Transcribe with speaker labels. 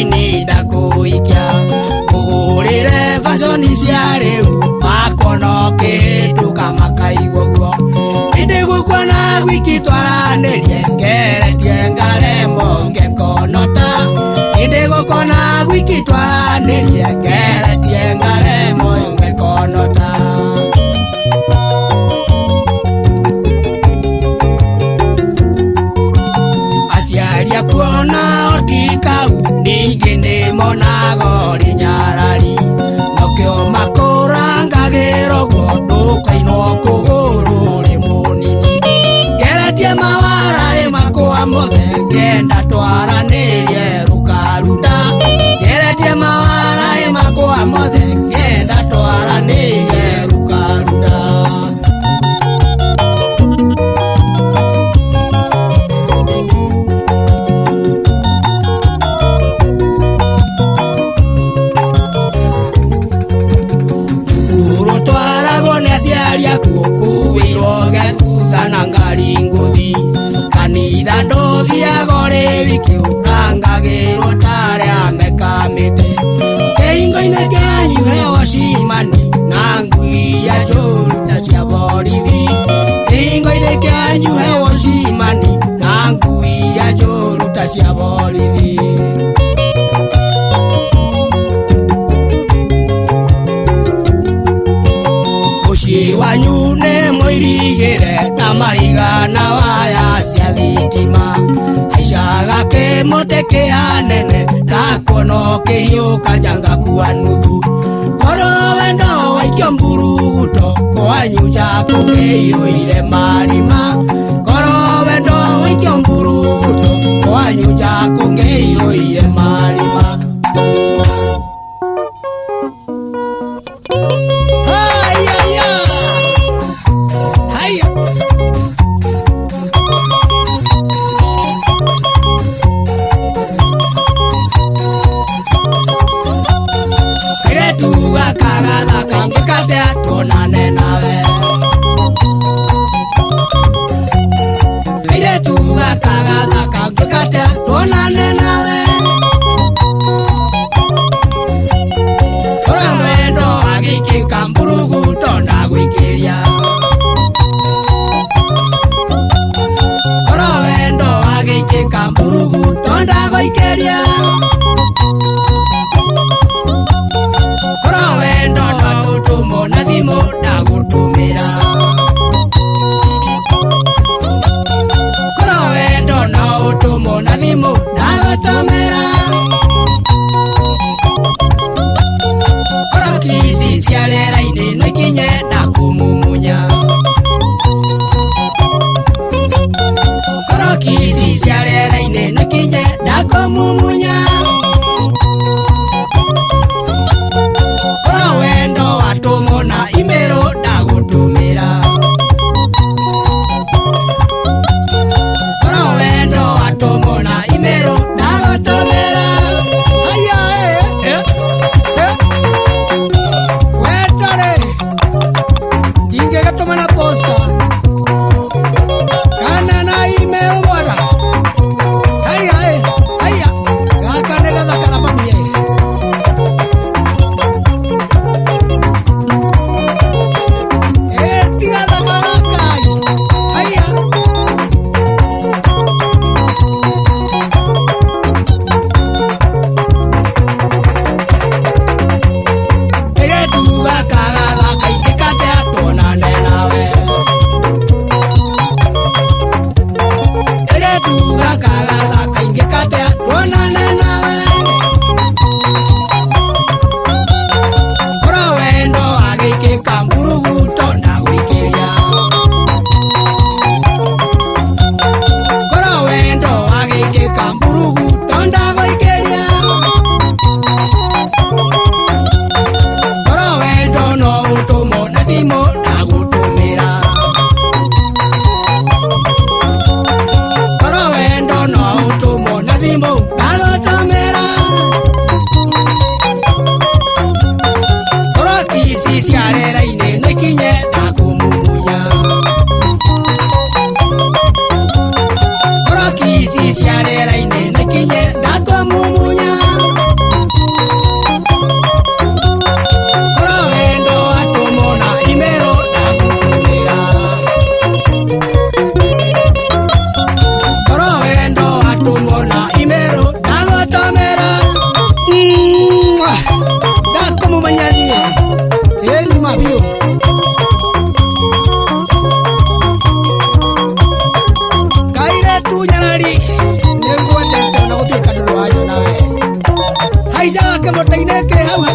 Speaker 1: ni ndakuikia kugurire fashion cia riu makonoke tukamakai guo indi gukona wiki twaranirie ngeretie ngaremo ngekonota indi gukona wiki twaranirie ngeretie ngaremo ngekonota asiaria kuona otikau ningi ni monago rinyarari nokio makurangagiro godo kaino kuguru rimunini geretie mawara makwa mothe ngenda twaranirie rukaruda geretie mawara makwa mothe ngenda twaranirie rukaruda ngari kanitha ndothiaga ri wiki urangagirwo taria mekamite keingo-ini kianyu hewa cimani na ngui ya njuruta cia borithi keingo-ini kianyu hewa cimani na ngui ya njuruta cia borithi wanyu ne moirigire na maiga na waya cia thitima aicaga ke moteke hanene ndakono kihiuka njanga kuwa nuthu koro wendo waikio mburuguto kwanyu njaku ngiiyuire marima koro wendo waikio mburuguto kwanyu njaku ngiiyuire marima tuonane nawe aire tuga kagatha ngikate tuonane nawe ora wendo agikika mburuguto ndagwikiria ora wendo agikika mburuguto ndagwikiria ora wendo tumo na thimo ndagutumira koro wendo no utumo na thimo ndagutumira koro kisi cia rĩera-inĩ no ikinye ndakumumunya koro kisi cia rĩera-inĩ no ikinye ndakumumunya tumona imero ndagutumira koro wendo atumona imero ndagutumira ke motaine ke hawa